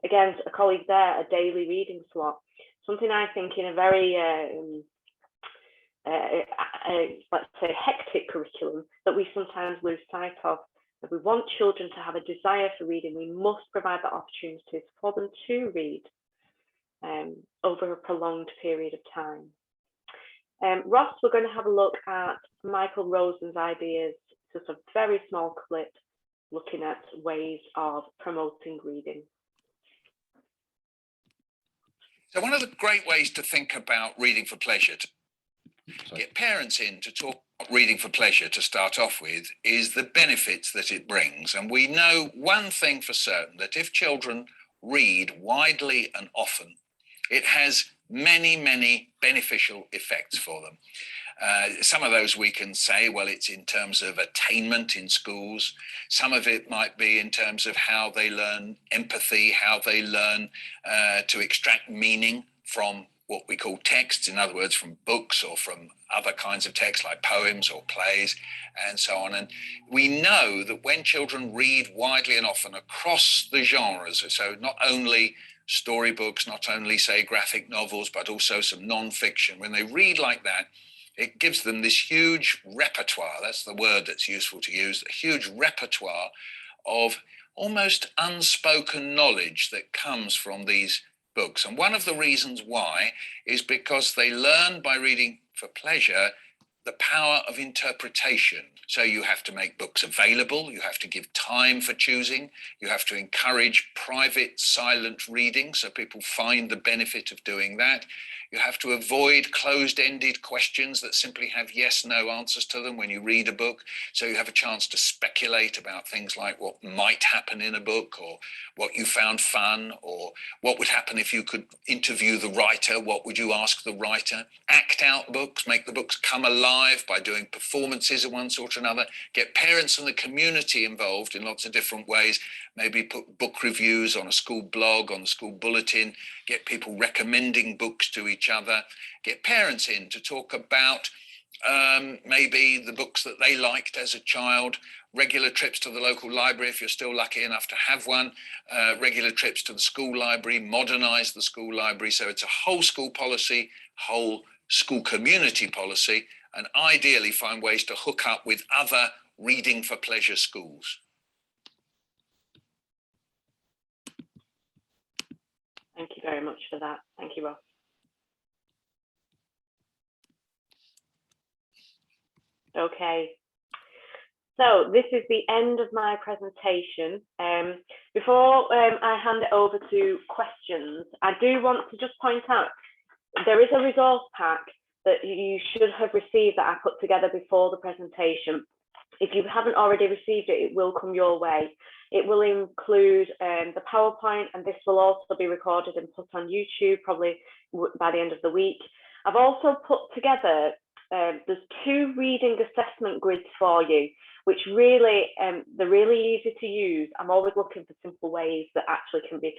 Again, a colleague there, a daily reading slot, something I think in a very let's say hectic curriculum that we sometimes lose sight of. If we want children to have a desire for reading, we must provide the opportunities for them to read over a prolonged period of time. Ross, we're going to have a look at Michael Rosen's ideas, just a very small clip looking at ways of promoting reading. So one of the great ways to think about reading for pleasure, to get parents in to talk about reading for pleasure to start off with, is the benefits that it brings. And we know one thing for certain, that if children read widely and often, it has many, many beneficial effects for them. Some of those we can say, well, it's in terms of attainment in schools. Some of it might be in terms of how they learn empathy, how they learn to extract meaning from what we call texts, in other words, from books or from other kinds of texts like poems or plays and so on. And we know that when children read widely and often across the genres, so not only storybooks, not only, say, graphic novels, but also some non-fiction, when they read like that, it gives them this huge repertoire, that's the word that's useful to use, a huge repertoire of almost unspoken knowledge that comes from these books. And one of the reasons why is because they learn by reading for pleasure the power of interpretation. So you have to make books available, you have to give time for choosing, you have to encourage private silent reading so people find the benefit of doing that. You have to avoid closed-ended questions that simply have yes/no answers to them when you read a book. So you have a chance to speculate about things like what might happen in a book, or what you found fun, or what would happen if you could interview the writer, what would you ask the writer? Act out books, make the books come alive by doing performances of one sort or another. Get parents and the community involved in lots of different ways. Maybe put book reviews on a school blog, on the school bulletin, get people recommending books to each other, get parents in to talk about maybe the books that they liked as a child, regular trips to the local library if you're still lucky enough to have one, regular trips to the school library, modernize the school library. So it's a whole school policy, whole school community policy, and ideally find ways to hook up with other reading for pleasure schools. Thank you very much for that. Thank you, Ross. Okay, So this is the end of my presentation. Before I hand it over to questions, I do want to just point out there is a resource pack that you should have received that I put together before the presentation. If you haven't already received it, it will come your way. It will include the PowerPoint, and this will also be recorded and put on YouTube probably by the end of the week. I've also put together, there's 2 reading assessment grids for you, which really, they're really easy to use. I'm always looking for simple ways that actually can be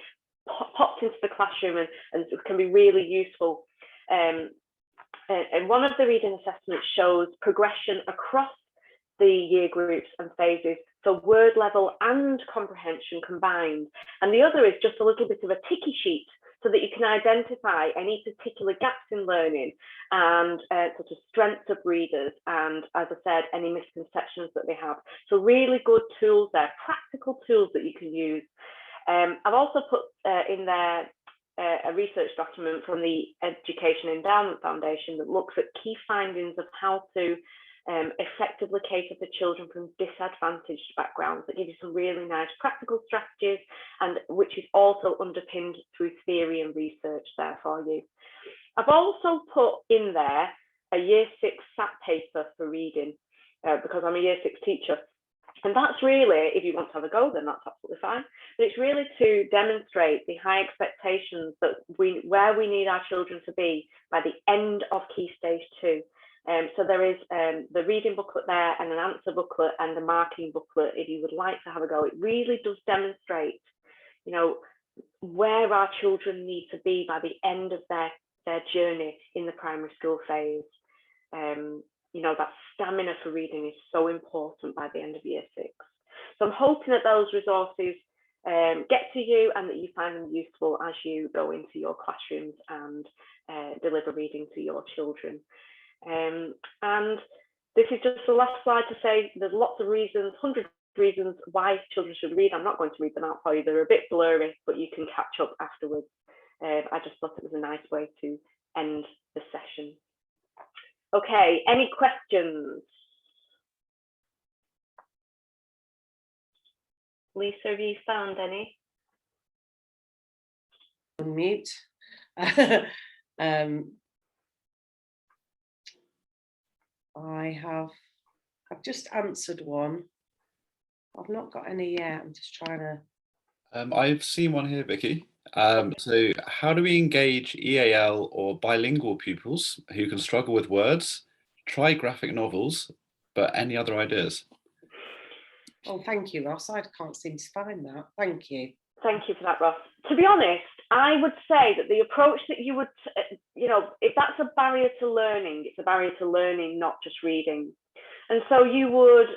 popped into the classroom and can be really useful. And one of the reading assessments shows progression across the year groups and phases, so word level and comprehension combined. And the other is just a little bit of a ticky sheet so that you can identify any particular gaps in learning and sort of strengths of readers and, as I said, any misconceptions that they have. So really good tools there, practical tools that you can use. I've also put in there a research document from the Education Endowment Foundation that looks at key findings of how to effectively cater for children from disadvantaged backgrounds, that give you some really nice practical strategies, and which is also underpinned through theory and research there for you. I've also put in there a Year 6 SAT paper for reading, because I'm a Year 6 teacher. And that's really, if you want to have a go, then that's absolutely fine. But it's really to demonstrate the high expectations that where we need our children to be by the end of Key Stage 2. So there is the reading booklet there and an answer booklet and a marking booklet if you would like to have a go. It really does demonstrate, you know, where our children need to be by the end of their journey in the primary school phase. You know, that stamina for reading is so important by the end of Year 6. So I'm hoping that those resources get to you and that you find them useful as you go into your classrooms and deliver reading to your children. And this is just the last slide to say there's lots of reasons, hundreds of reasons why children should read. I'm not going to read them out for you. They're a bit blurry, but you can catch up afterwards. I just thought it was a nice way to end the session. Okay, any questions? Lisa, have you found any? Unmute. I've just answered one. I've not got any yet. I'm just trying to. I've seen one here, Vicky. So how do we engage EAL or bilingual pupils who can struggle with words, try graphic novels, but any other ideas? Oh, thank you, Ross. I can't seem to find that. Thank you. Thank you for that, Ross. To be honest, I would say that the approach that you would, you know, if that's a barrier to learning, it's a barrier to learning, not just reading. And so you would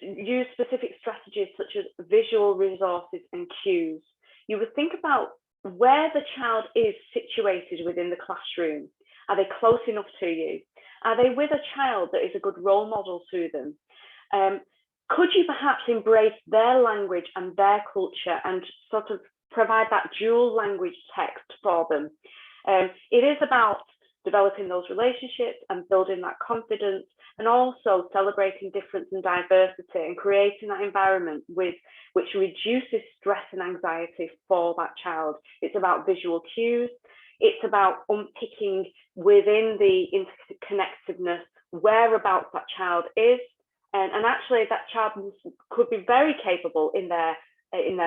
use specific strategies such as visual resources and cues. You would think about where the child is situated within the classroom. Are they close enough to you? Are they with a child that is a good role model to them? Could you perhaps embrace their language and their culture and sort of provide that dual language text for them? It is about developing those relationships and building that confidence, and also celebrating difference and diversity and creating that environment which reduces stress and anxiety for that child. It's about visual cues. It's about unpicking within the interconnectedness whereabouts that child is. And actually that child could be very capable in their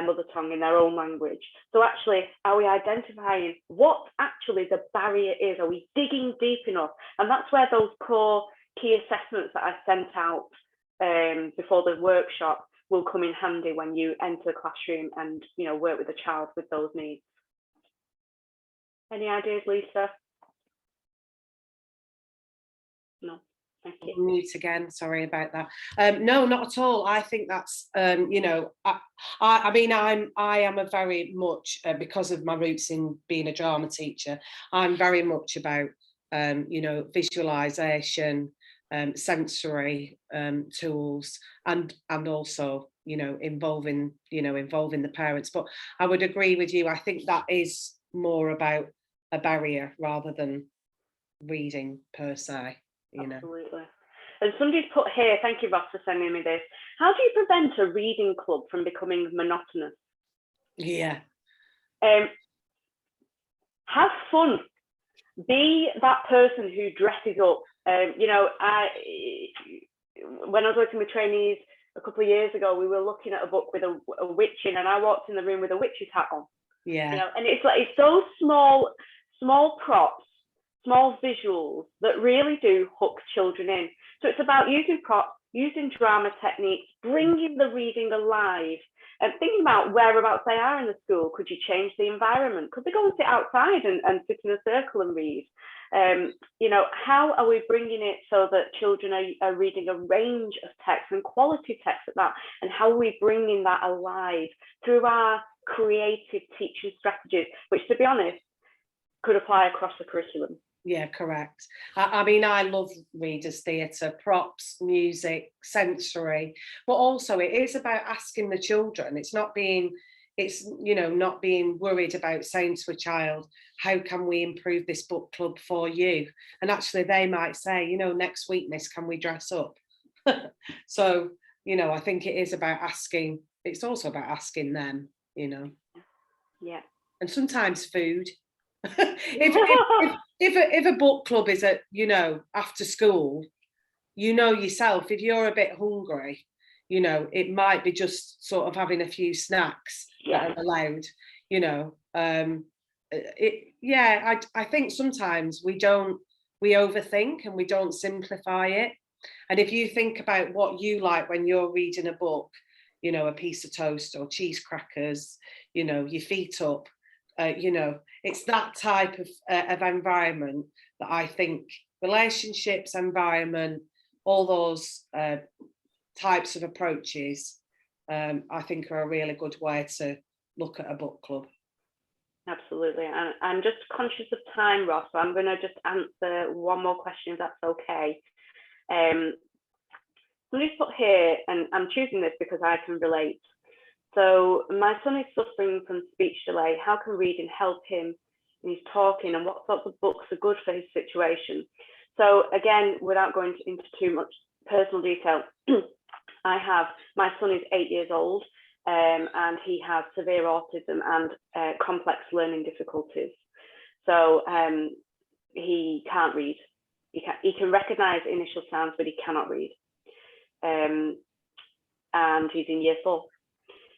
mother tongue, in their own language. So actually, are we identifying what actually the barrier is? Are we digging deep enough? And that's where those core key assessments that I sent out before the workshop will come in handy when you enter the classroom and, you know, work with a child with those needs. Any ideas, Lisa? No. Thank you. Mute again, sorry about that. No, not at all. I think that's you know, I mean, I am a very much because of my roots in being a drama teacher, I'm very much about you know, visualization, sensory tools, and also, you know, involving the parents. But I would agree with you. I think that is more about a barrier rather than reading per se. You know. Absolutely. And somebody's put here, thank you, Ross, for sending me this. How do you prevent a reading club from becoming monotonous? Yeah. Have fun. Be that person who dresses up. You know, when I was working with trainees a couple of years ago, we were looking at a book with a witch in, and I walked in the room with a witch's hat on. Yeah. You know, and it's like, it's those small props, small visuals that really do hook children in. So it's about using props, using drama techniques, bringing the reading alive, and thinking about whereabouts they are in the school. Could you change the environment? Could they go and sit outside and sit in a circle and read? You know, how are we bringing it so that children are reading a range of texts and quality texts at that? And how are we bringing that alive through our creative teaching strategies, which, to be honest, could apply across the curriculum? Yeah, correct. I mean, I love readers' theatre, props, music, sensory, but also it is about asking the children. It's not being worried about saying to a child, how can we improve this book club for you? And actually they might say, you know, next week, miss, can we dress up? So, you know, I think it is about asking. It's also about asking them, you know. Yeah. And sometimes food. if a book club is at, you know, after school, you know yourself, if you're a bit hungry, you know, it might be just sort of having a few snacks that are allowed, you know. I think sometimes we overthink and we don't simplify it. And if you think about what you like when you're reading a book, you know, a piece of toast or cheese crackers, you know, your feet up, you know, it's that type of environment that I think relationships, environment, all those types of approaches, I think are a really good way to look at a book club. Absolutely. And I'm just conscious of time, Ross, so I'm going to just answer one more question, if that's okay. Somebody's put here, and I'm choosing this because I can relate. So my son is suffering from speech delay. How can reading help him when he's talking, and what sorts of books are good for his situation? So again, without going into too much personal detail, my son is 8 years old, and he has severe autism and complex learning difficulties. So he can't read. He can recognize initial sounds, but he cannot read. And he's in year 4.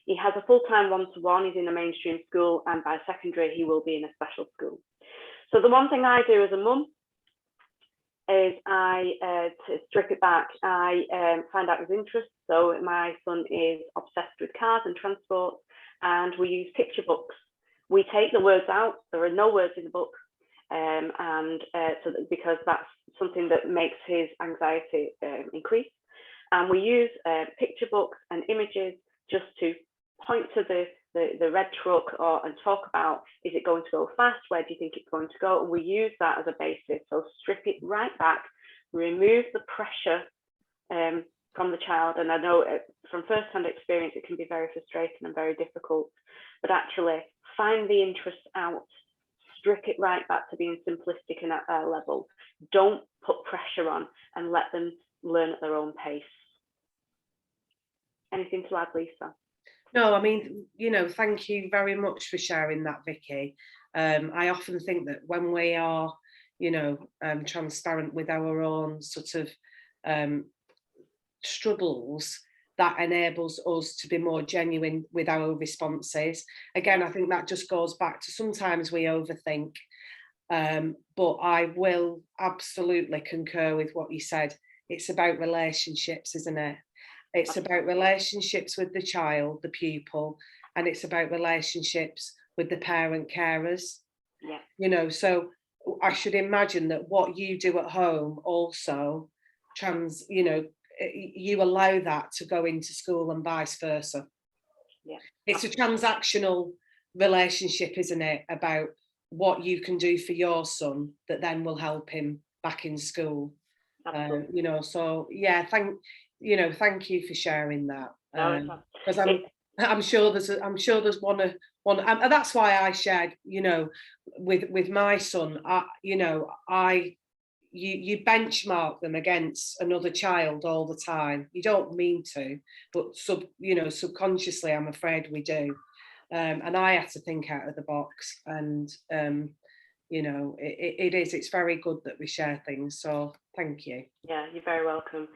He has a full-time one-to-one. He's in a mainstream school, and by secondary, he will be in a special school. So the one thing I do as a mum is to strip it back, I find out his interests. So my son is obsessed with cars and transport, and we use picture books. We take the words out. There are no words in the book, because that's something that makes his anxiety increase. And we use picture books and images just to point to the red truck and talk about, is it going to go fast? Where do you think it's going to go? And we use that as a basis. So strip it right back, remove the pressure from the child. And I know from first-hand experience, it can be very frustrating and very difficult, but actually find the interest out, strip it right back to being simplistic and at their level. Don't put pressure on, and let them learn at their own pace. Anything to add, Lisa? No, I mean, you know, thank you very much for sharing that, Vicky. I often think that when we are, you know, transparent with our own sort of struggles, that enables us to be more genuine with our responses. Again, I think that just goes back to sometimes we overthink, but I will absolutely concur with what you said. It's about relationships, isn't it? It's about relationships with the child, the pupil, and it's about relationships with the parent carers. Yeah. You know, so I should imagine that what you do at home also you allow that to go into school and vice versa. Yeah. It's a transactional relationship, isn't it, about what you can do for your son that then will help him back in school. You know, so yeah, thank you for sharing that. Because I'm sure there's one, and that's why I shared, you know, with my son. you benchmark them against another child all the time. You don't mean to, but subconsciously, I'm afraid we do. And I had to think out of the box, and it's very good that we share things. So thank you. Yeah, you're very welcome.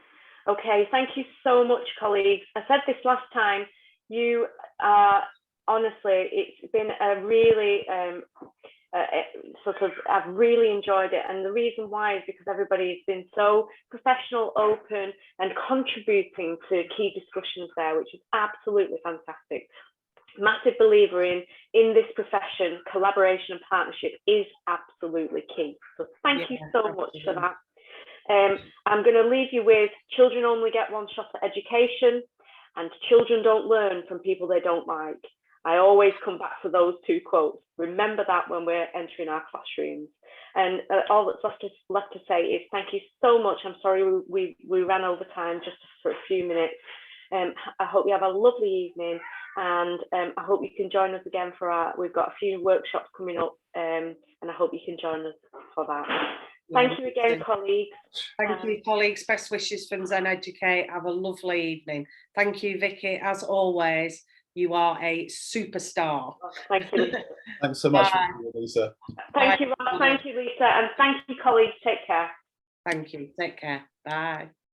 Okay, thank you so much, colleagues. I said this last time, you are, honestly, it's been a really I've really enjoyed it, and the reason why is because everybody has been so professional, open, and contributing to key discussions there, which is absolutely fantastic. Massive believer in this profession, collaboration and partnership is absolutely key. So thank you so much for that. I'm going to leave you with: children only get one shot at education, and children don't learn from people they don't like. I always come back to those two quotes. Remember that when we're entering our classrooms. And all that's left to say is thank you so much. I'm sorry we ran over time just for a few minutes. I hope you have a lovely evening, and I hope you can join us again we've got a few workshops coming up, and I hope you can join us for that. Thank you again, colleagues. Thank you, colleagues. Best wishes from Zen Educate. Have a lovely evening. Thank you, Vicky. As always, you are a superstar. Thank you. Thanks so much, Lisa. Thank you, Rob. Thank you, Lisa. And thank you, colleagues. Take care. Thank you. Take care. Bye.